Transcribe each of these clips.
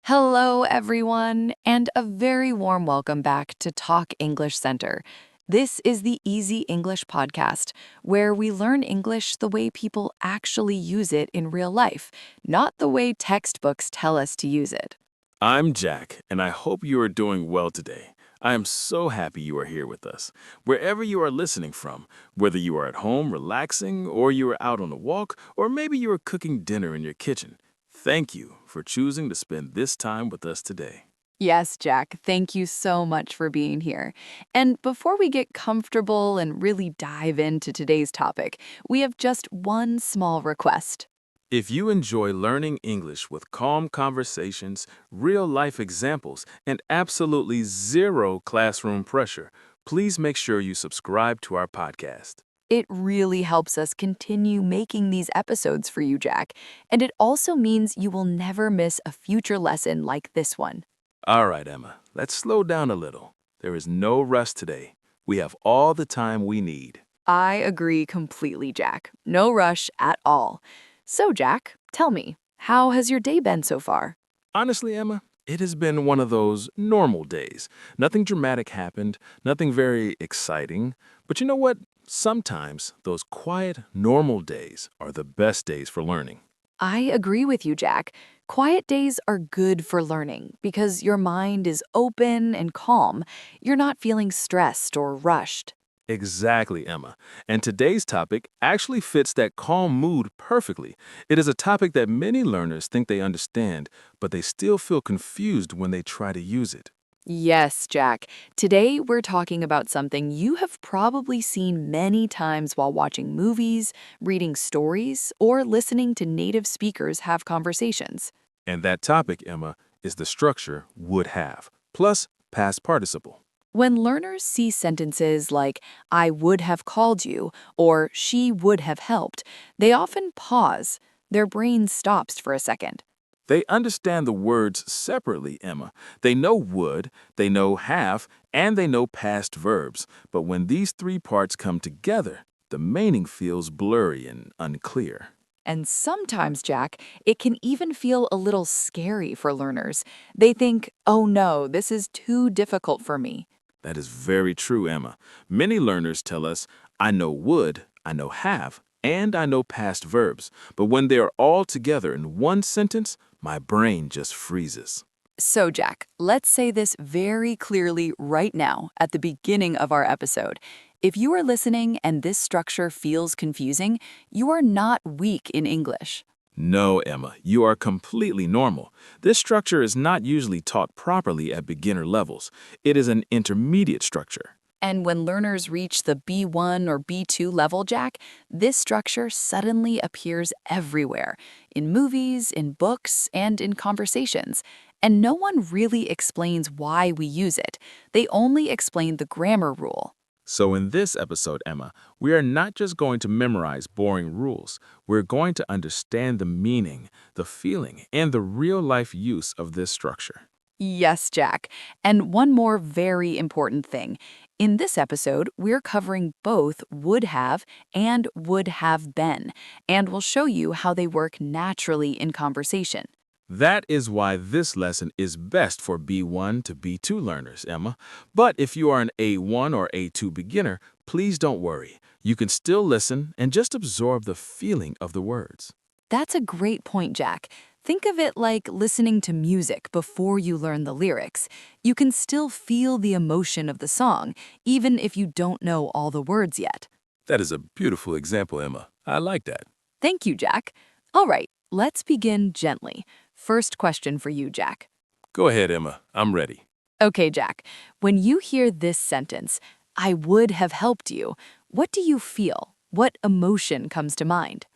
Hello, everyone, and a very warm welcome back to Talk English Center. This is the Easy English podcast, where we learn English the way people actually use it in real life, not the way textbooks tell us to use it. I'm Jack, and I hope you are doing well today. I am so happy you are here with us. Wherever you are listening from, whether you are at home relaxing, or you are out on a walk, or maybe you are cooking dinner in your kitchen, thank you for choosing to spend this time with us today. Yes, Jack, thank you so much for being here. And before we get comfortable and really dive into today's topic, we have just one small request. If you enjoy learning English with calm conversations, real-life examples, and absolutely zero classroom pressure, please make sure you subscribe to our podcast. It really helps us continue making these episodes for you, Jack, and it also means you will never miss a future lesson like this one. All right, Emma, let's slow down a little. There is no rush today. We have all the time we need. I agree completely, Jack. No rush at all. So, Jack, tell me, how has your day been so far? Honestly, Emma, it has been one of those normal days. Nothing dramatic happened, nothing very exciting. But you know what? Sometimes those quiet, normal days are the best days for learning. I agree with you, Jack. Quiet days are good for learning because your mind is open and calm. You're not feeling stressed or rushed. Exactly, Emma. And today's topic actually fits that calm mood perfectly. It is a topic that many learners think they understand, but they still feel confused when they try to use it. Yes, Jack. Today we're talking about something you have probably seen many times while watching movies, reading stories, or listening to native speakers have conversations. And that topic, Emma, is the structure would have, plus past participle. When learners see sentences like, I would have called you, or she would have helped, they often pause. Their brain stops for a second. They understand the words separately, Emma. They know would, they know have, and they know past verbs. But when these three parts come together, the meaning feels blurry and unclear. And sometimes, Jack, it can even feel a little scary for learners. They think, oh no, this is too difficult for me. That is very true, Emma. Many learners tell us, I know would, I know have, and I know past verbs. But when they are all together in one sentence, my brain just freezes. So, Jack, let's say this very clearly right now at the beginning of our episode. If you are listening and this structure feels confusing, you are not weak in English. No, Emma, you are completely normal. This structure is not usually taught properly at beginner levels. It is an intermediate structure. And when learners reach the B1 or B2 level, Jack, this structure suddenly appears everywhere, in movies, in books, and in conversations. And no one really explains why we use it. They only explain the grammar rule. So in this episode, Emma, we are not just going to memorize boring rules. We're going to understand the meaning, the feeling, and the real-life use of this structure. Yes, Jack. And one more very important thing. In this episode, we're covering both would have and would have been, and we'll show you how they work naturally in conversation. That is why this lesson is best for B1 to B2 learners, Emma. But if you are an A1 or A2 beginner, please don't worry. You can still listen and just absorb the feeling of the words. That's a great point, Jack. Think of it like listening to music before you learn the lyrics. You can still feel the emotion of the song, even if you don't know all the words yet. That is a beautiful example, Emma. I like that. Thank you, Jack. All right, let's begin gently. First question for you, Jack. Go ahead, Emma. I'm ready. Okay, Jack, when you hear this sentence, I would have helped you, what do you feel? What emotion comes to mind?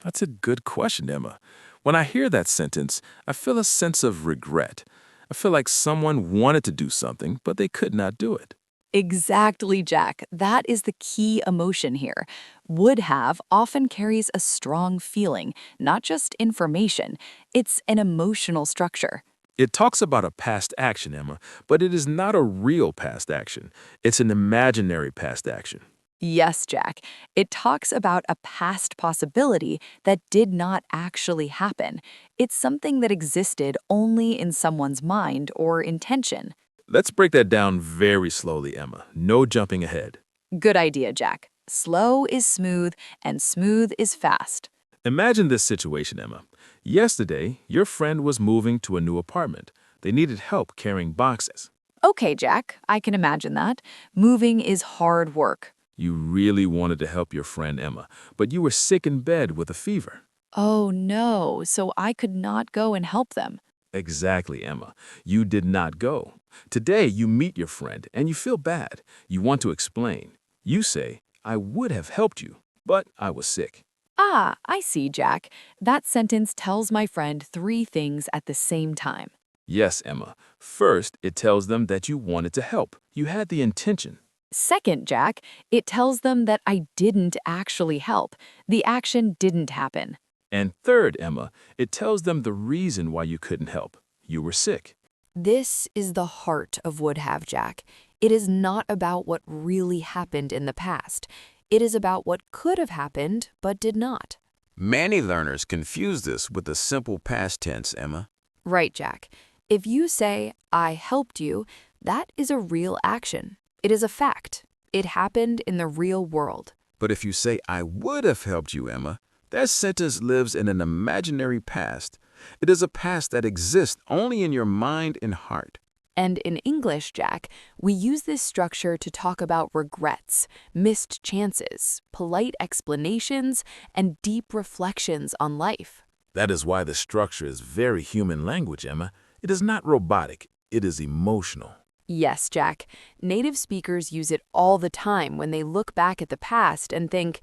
That's a good question, Emma. When I hear that sentence, I feel a sense of regret. I feel like someone wanted to do something, but they could not do it. Exactly, Jack. That is the key emotion here. Would have often carries a strong feeling, not just information. It's an emotional structure. It talks about a past action, Emma, but it is not a real past action. It's an imaginary past action. Yes, Jack. It talks about a past possibility that did not actually happen. It's something that existed only in someone's mind or intention. Let's break that down very slowly, Emma. No jumping ahead. Good idea, Jack. Slow is smooth, and smooth is fast. Imagine this situation, Emma. Yesterday, your friend was moving to a new apartment. They needed help carrying boxes. Okay, Jack, I can imagine that. Moving is hard work. You really wanted to help your friend Emma, but you were sick in bed with a fever. Oh no, so I could not go and help them. Exactly, Emma. You did not go. Today, you meet your friend and you feel bad. You want to explain. You say, I would have helped you, but I was sick. Ah, I see, Jack. That sentence tells my friend three things at the same time. Yes, Emma. First, it tells them that you wanted to help. You had the intention. Second, Jack, it tells them that I didn't actually help. The action didn't happen. And third, Emma, it tells them the reason why you couldn't help. You were sick. This is the heart of would have, Jack. It is not about what really happened in the past. It is about what could have happened but did not. Many learners confuse this with the simple past tense, Emma. Right, Jack. If you say, I helped you, that is a real action. It is a fact. It happened in the real world. But if you say, I would have helped you, Emma, that sentence lives in an imaginary past. It is a past that exists only in your mind and heart. And in English, Jack, we use this structure to talk about regrets, missed chances, polite explanations, and deep reflections on life. That is why the structure is very human language, Emma. It is not robotic. It is emotional. Yes, Jack. Native speakers use it all the time when they look back at the past and think,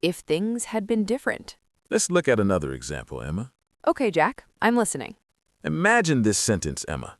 if things had been different. Let's look at another example, Emma. Okay, Jack, I'm listening. Imagine this sentence, Emma.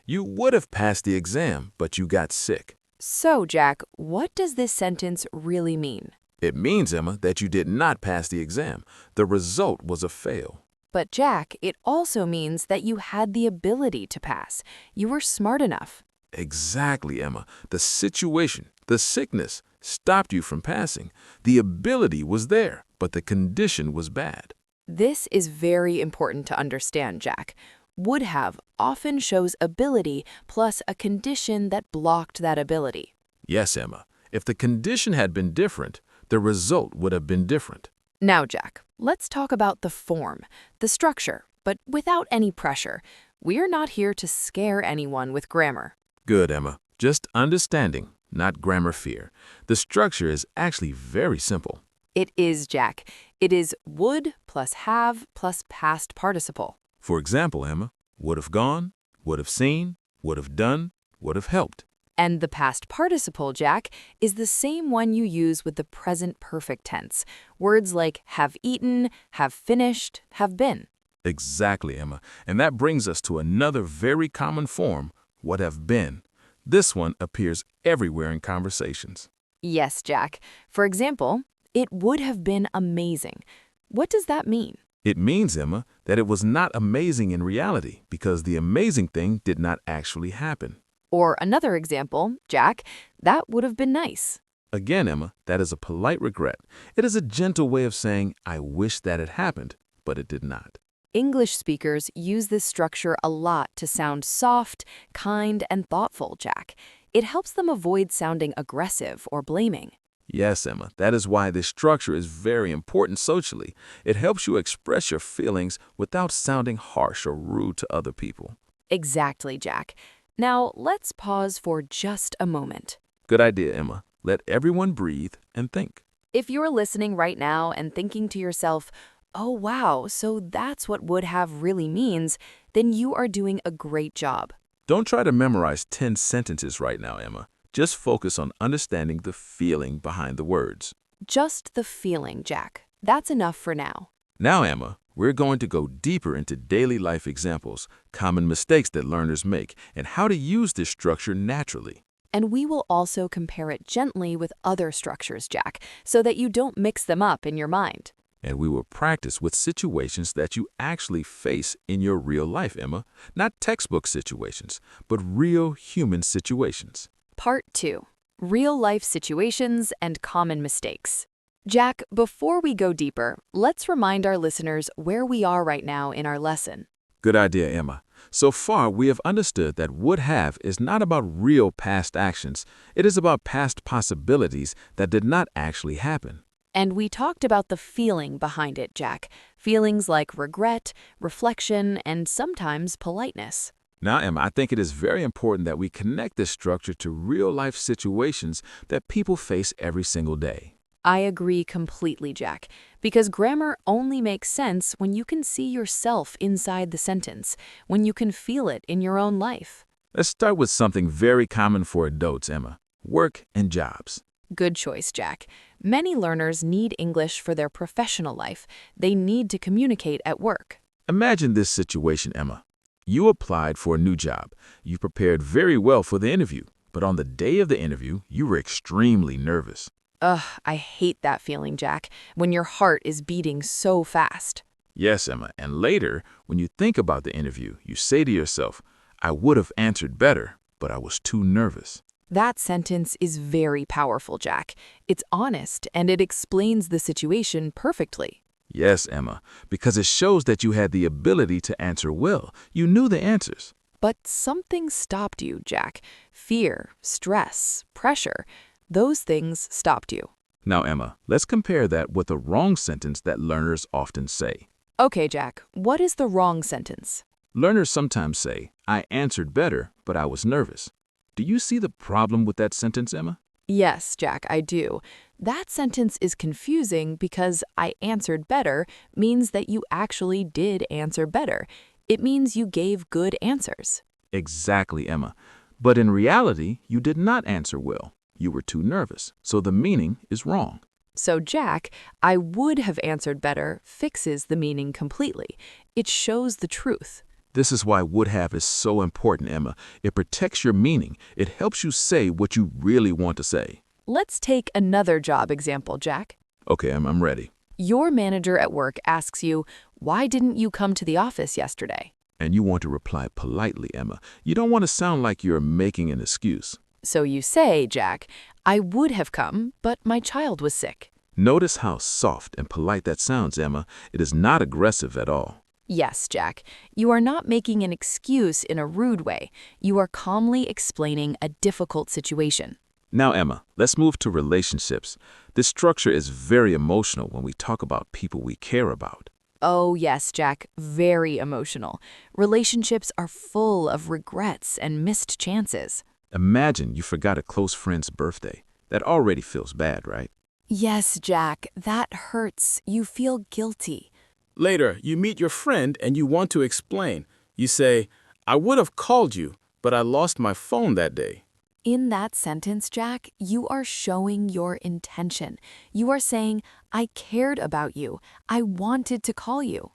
You would have passed the exam, but you got sick. So, Jack, what does this sentence really mean? It means, Emma, that you did not pass the exam. The result was a fail. But, Jack, it also means that you had the ability to pass. You were smart enough. Exactly, Emma. The situation, the sickness, stopped you from passing. The ability was there, but the condition was bad. This is very important to understand, Jack. Would have often shows ability plus a condition that blocked that ability. Yes, Emma. If the condition had been different, the result would have been different. Now, Jack, let's talk about the form, the structure, but without any pressure. We're not here to scare anyone with grammar. Good, Emma. Just understanding, not grammar fear. The structure is actually very simple. It is, Jack. It is would plus have plus past participle. For example, Emma, would have gone, would have seen, would have done, would have helped. And the past participle, Jack, is the same one you use with the present perfect tense. Words like have eaten, have finished, have been. Exactly, Emma. And that brings us to another very common form, would have been. This one appears everywhere in conversations. Yes, Jack. For example, it would have been amazing. What does that mean? It means, Emma, that it was not amazing in reality because the amazing thing did not actually happen. Or another example, Jack, that would have been nice. Again, Emma, that is a polite regret. It is a gentle way of saying, I wish that it happened, but it did not. English speakers use this structure a lot to sound soft, kind, and thoughtful, Jack. It helps them avoid sounding aggressive or blaming. Yes, Emma, that is why this structure is very important socially. It helps you express your feelings without sounding harsh or rude to other people. Exactly, Jack. Now, let's pause for just a moment. Good idea, Emma. Let everyone breathe and think. If you're listening right now and thinking to yourself, oh wow, so that's what would have really means, then you are doing a great job. Don't try to memorize 10 sentences right now, Emma. Just focus on understanding the feeling behind the words. Just the feeling, Jack. That's enough for now. Now, Emma, we're going to go deeper into daily life examples, common mistakes that learners make, and how to use this structure naturally. And we will also compare it gently with other structures, Jack, so that you don't mix them up in your mind. And we will practice with situations that you actually face in your real life, Emma. Not textbook situations, but real human situations. Part 2. real-life situations and common mistakes. Jack, before we go deeper, let's remind our listeners where we are right now in our lesson. Good idea, Emma. So far, we have understood that would have is not about real past actions. It is about past possibilities that did not actually happen. And we talked about the feeling behind it, Jack. Feelings like regret, reflection, and sometimes politeness. Now, Emma, I think it is very important that we connect this structure to real-life situations that people face every single day. I agree completely, Jack, because grammar only makes sense when you can see yourself inside the sentence, when you can feel it in your own life. Let's start with something very common for adults, Emma: work and jobs. Good choice, Jack. Many learners need English for their professional life. They need to communicate at work. Imagine this situation, Emma. You applied for a new job. You prepared very well for the interview, but on the day of the interview, you were extremely nervous. Ugh, I hate that feeling, Jack, when your heart is beating so fast. Yes, Emma, and later, when you think about the interview, you say to yourself, I would have answered better, but I was too nervous. That sentence is very powerful, Jack. It's honest, and it explains the situation perfectly. Yes, Emma, because it shows that you had the ability to answer well. You knew the answers. But something stopped you, Jack. Fear, stress, pressure. Those things stopped you. Now, Emma, let's compare that with the wrong sentence that learners often say. Okay, Jack, what is the wrong sentence? Learners sometimes say, I answered better, but I was nervous. Do you see the problem with that sentence, Emma? Yes, Jack, I do. That sentence is confusing because I answered better means that you actually did answer better. It means you gave good answers. Exactly, Emma. But in reality, you did not answer well. You were too nervous, so the meaning is wrong. So, Jack, I would have answered better fixes the meaning completely. It shows the truth. This is why would have is so important, Emma. It protects your meaning. It helps you say what you really want to say. Let's take another job example, Jack. Okay, I'm ready. Your manager at work asks you, why didn't you come to the office yesterday? And you want to reply politely, Emma. You don't want to sound like you're making an excuse. So you say, Jack, I would have come, but my child was sick. Notice how soft and polite that sounds, Emma. It is not aggressive at all. Yes, Jack, you are not making an excuse in a rude way. You are calmly explaining a difficult situation. Now, Emma, let's move to relationships. This structure is very emotional when we talk about people we care about. Oh, yes, Jack, very emotional. Relationships are full of regrets and missed chances. Imagine you forgot a close friend's birthday. That already feels bad, right? Yes, Jack, that hurts. You feel guilty. Later, you meet your friend and you want to explain. You say, I would have called you, but I lost my phone that day. In that sentence, Jack, you are showing your intention. You are saying, I cared about you. I wanted to call you.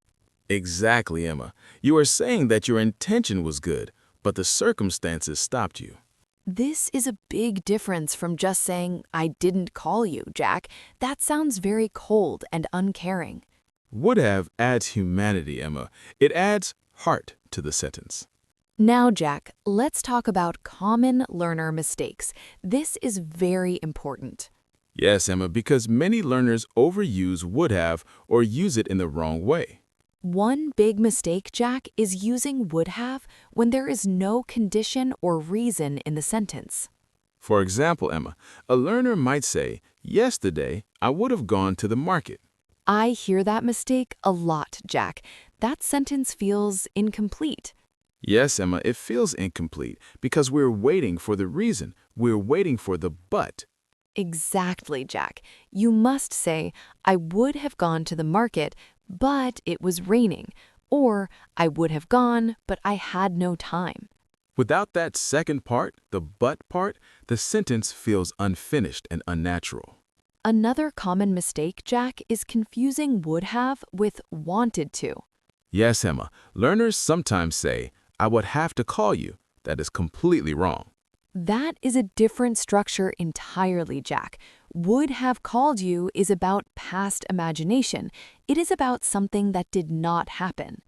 Exactly, Emma. You are saying that your intention was good, but the circumstances stopped you. This is a big difference from just saying, I didn't call you, Jack. That sounds very cold and uncaring. Would have adds humanity, Emma. It adds heart to the sentence. Now, Jack, let's talk about common learner mistakes. This is very important. Yes, Emma, because many learners overuse would have or use it in the wrong way. One big mistake, Jack, is using would have when there is no condition or reason in the sentence. For example, Emma, a learner might say, yesterday I would have gone to the market. I hear that mistake a lot, Jack. That sentence feels incomplete. Yes, Emma, it feels incomplete because we're waiting for the reason. We're waiting for the but. Exactly, Jack. You must say, I would have gone to the market, but it was raining. Or, I would have gone, but I had no time. Without that second part, the but part, the sentence feels unfinished and unnatural. Another common mistake, Jack, is confusing would have with wanted to. Yes, Emma, learners sometimes say, I would have to call you. That is completely wrong. That is a different structure entirely, Jack. Would have called you is about past imagination. It is about something that did not happen.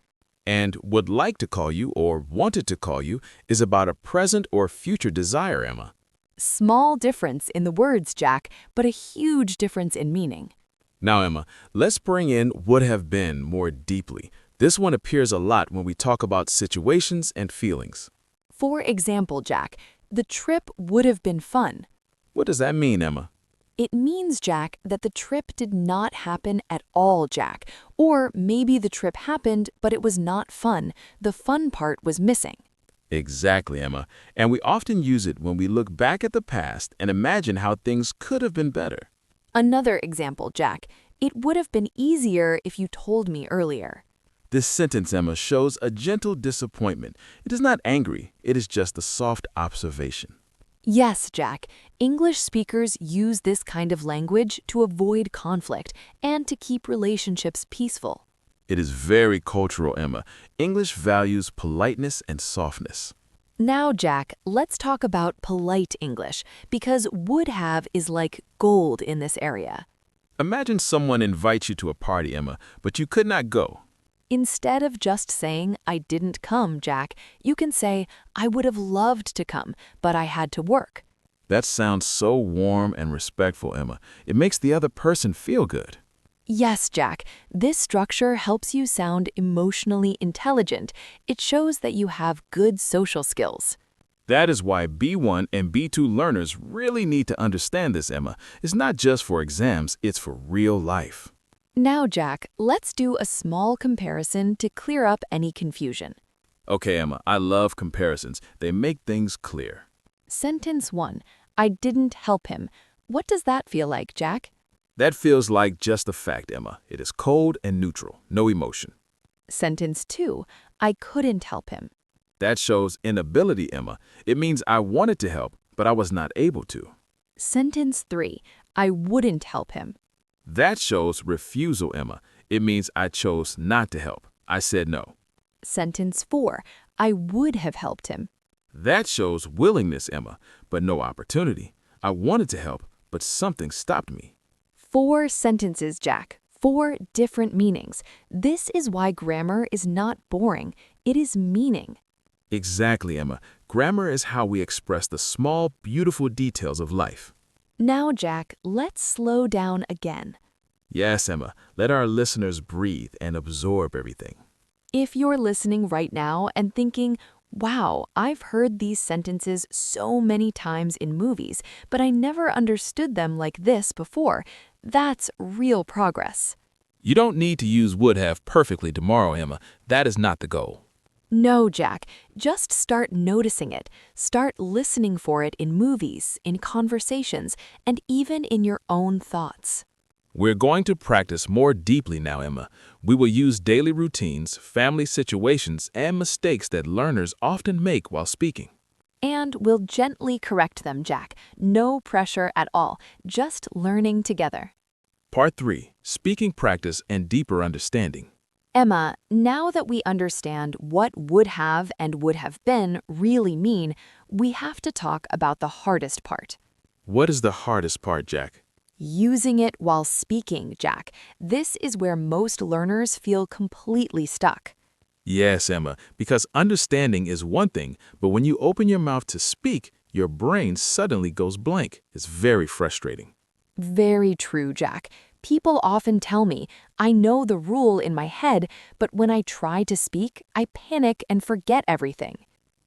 And would like to call you or wanted to call you is about a present or future desire, Emma. Small difference in the words, Jack, but a huge difference in meaning. Now, Emma, let's bring in would have been more deeply. This one appears a lot when we talk about situations and feelings. For example, Jack, the trip would have been fun. What does that mean, Emma? It means, Jack, that the trip did not happen at all, Jack. Or maybe the trip happened, but it was not fun. The fun part was missing. Exactly, Emma. And we often use it when we look back at the past and imagine how things could have been better. Another example, Jack. It would have been easier if you told me earlier. This sentence, Emma, shows a gentle disappointment. It is not angry. It is just a soft observation. Yes, Jack. English speakers use this kind of language to avoid conflict and to keep relationships peaceful. It is very cultural, Emma. English values politeness and softness. Now, Jack, let's talk about polite English, because would have is like gold in this area. Imagine someone invites you to a party, Emma, but you could not go. Instead of just saying, I didn't come, Jack, you can say, I would have loved to come, but I had to work. That sounds so warm and respectful, Emma. It makes the other person feel good. Yes, Jack, this structure helps you sound emotionally intelligent. It shows that you have good social skills. That is why B1 and B2 learners really need to understand this, Emma. It's not just for exams, it's for real life. Now, Jack, let's do a small comparison to clear up any confusion. Okay, Emma, I love comparisons. They make things clear. Sentence 1. I didn't help him. What does that feel like, Jack? That feels like just a fact, Emma. It is cold and neutral, no emotion. Sentence 2. I couldn't help him. That shows inability, Emma. It means I wanted to help, but I was not able to. Sentence 3. I wouldn't help him. That shows refusal, Emma. It means I chose not to help. I said no. Sentence 4. I would have helped him. That shows willingness, Emma, but no opportunity. I wanted to help, but something stopped me. 4 sentences, Jack. 4 different meanings. This is why grammar is not boring. It is meaning. Exactly, Emma. Grammar is how we express the small, beautiful details of life. Now, Jack, let's slow down again. Yes, Emma. Let our listeners breathe and absorb everything. If you're listening right now and thinking, wow, I've heard these sentences so many times in movies, but I never understood them like this before, that's real progress. You don't need to use would have perfectly tomorrow, Emma. That is not the goal. No, Jack, just start noticing it. Start listening for it in movies, in conversations, and even in your own thoughts. We're going to practice more deeply now, Emma. We will use daily routines, family situations, and mistakes that learners often make while speaking. And we'll gently correct them, Jack. No pressure at all, just learning together. Part 3. Speaking practice and deeper understanding. Emma, now that we understand what would have and would have been really mean, we have to talk about the hardest part. What is the hardest part, Jack? Using it while speaking, Jack. This is where most learners feel completely stuck. Yes, Emma, because understanding is one thing, but when you open your mouth to speak, your brain suddenly goes blank. It's very frustrating. Very true, Jack. People often tell me, I know the rule in my head, but when I try to speak, I panic and forget everything.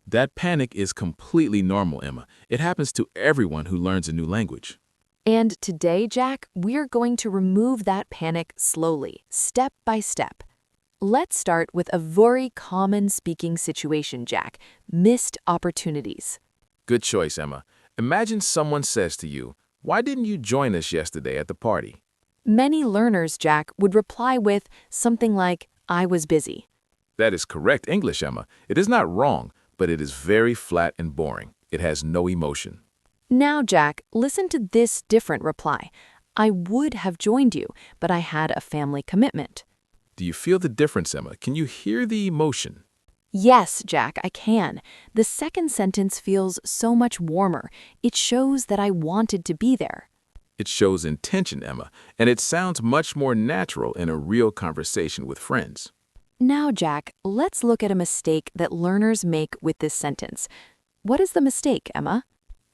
That panic is completely normal, Emma. It happens to everyone who learns a new language. And today, Jack, we're going to remove that panic slowly, step by step. Let's start with a very common speaking situation, Jack. Missed opportunities. Good choice, Emma. Imagine someone says to you, "Why didn't you join us yesterday at the party?" Many learners, Jack, would reply with something like, I was busy. That is correct English, Emma. It is not wrong, but it is very flat and boring. It has no emotion. Now, Jack, listen to this different reply. I would have joined you, but I had a family commitment. Do you feel the difference, Emma? Can you hear the emotion? Yes, Jack, I can. The second sentence feels so much warmer. It shows that I wanted to be there. It shows intention, Emma, and it sounds much more natural in a real conversation with friends. Now, Jack, let's look at a mistake that learners make with this sentence. What is the mistake, Emma?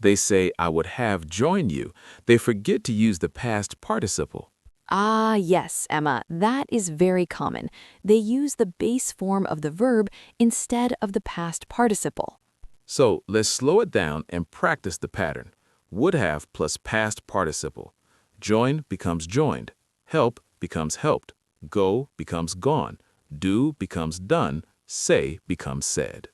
They say, I would have joined you. They forget to use the past participle. Ah, yes, Emma, that is very common. They use the base form of the verb instead of the past participle. So let's slow it down and practice the pattern. Would have plus past participle. Join becomes joined. Help becomes helped. Go becomes gone. Do becomes done. Say becomes said.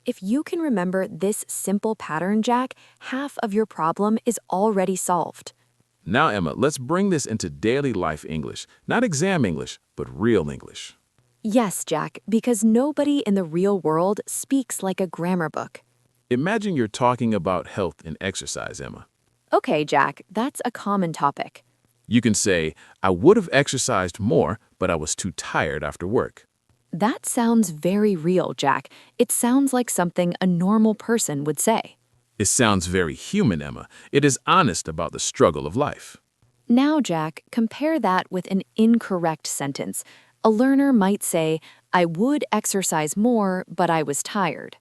If you can remember this simple pattern, Jack, half of your problem is already solved. Now, Emma, let's bring this into daily life English. Not exam English, but real English. Yes, Jack, because nobody in the real world speaks like a grammar book. Imagine you're talking about health and exercise, Emma. Okay, Jack, that's a common topic. You can say, I would have exercised more, but I was too tired after work. That sounds very real, Jack. It sounds like something a normal person would say. It sounds very human, Emma. It is honest about the struggle of life. Now, Jack, compare that with an incorrect sentence. A learner might say, I would exercise more, but I was tired.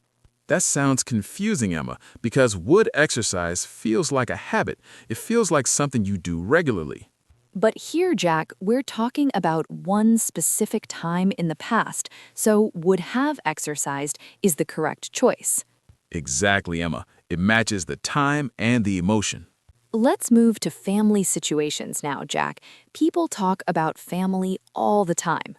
That sounds confusing, Emma, because would exercise feels like a habit. It feels like something you do regularly. But here, Jack, we're talking about one specific time in the past, so would have exercised is the correct choice. Exactly, Emma. It matches the time and the emotion. Let's move to family situations now, Jack. People talk about family all the time.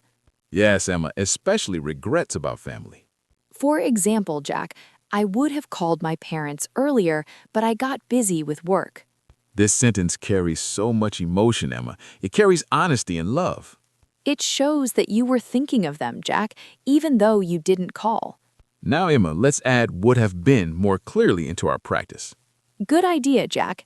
Yes, Emma, especially regrets about family. For example, Jack, I would have called my parents earlier, but I got busy with work. This sentence carries so much emotion, Emma. It carries honesty and love. It shows that you were thinking of them, Jack, even though you didn't call. Now, Emma, let's add would have been more clearly into our practice. Good idea, Jack.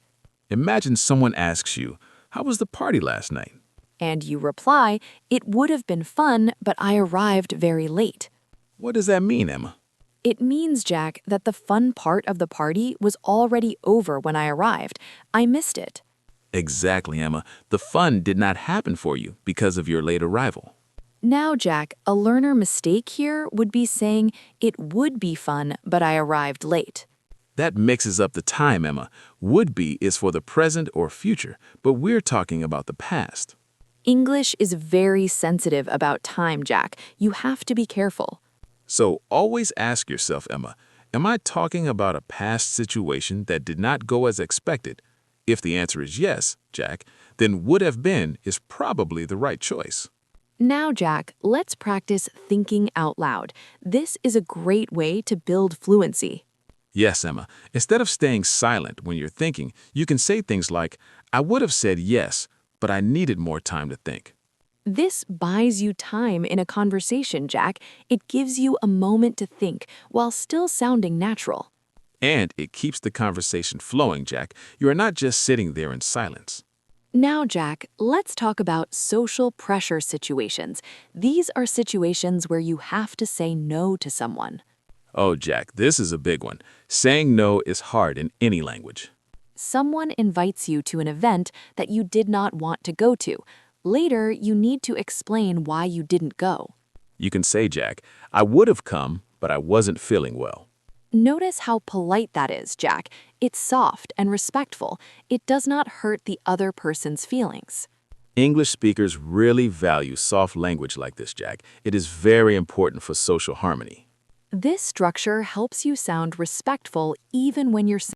Imagine someone asks you, how was the party last night? And you reply, it would have been fun, but I arrived very late. What does that mean, Emma? It means, Jack, that the fun part of the party was already over when I arrived. I missed it. Exactly, Emma. The fun did not happen for you because of your late arrival. Now, Jack, a learner mistake here would be saying, it would be fun, but I arrived late. That mixes up the time, Emma. Would be is for the present or future, but we're talking about the past. English is very sensitive about time, Jack. You have to be careful. So always ask yourself, Emma, am I talking about a past situation that did not go as expected? If the answer is yes, Jack, then would have been is probably the right choice. Now, Jack, let's practice thinking out loud. This is a great way to build fluency. Yes, Emma. Instead of staying silent when you're thinking, you can say things like, I would have said yes, but I needed more time to think. This buys you time in a conversation, Jack. It gives you a moment to think while still sounding natural. And it keeps the conversation flowing, Jack. You are not just sitting there in silence. Now, Jack, let's talk about social pressure situations. These are situations where you have to say no to someone. Oh, Jack, this is a big one. Saying no is hard in any language. Someone invites you to an event that you did not want to go to. Later, you need to explain why you didn't go. You can say, Jack, I would have come, but I wasn't feeling well. Notice how polite that is, Jack. It's soft and respectful. It does not hurt the other person's feelings. English speakers really value soft language like this, Jack. It is very important for social harmony. This structure helps you sound respectful even when you're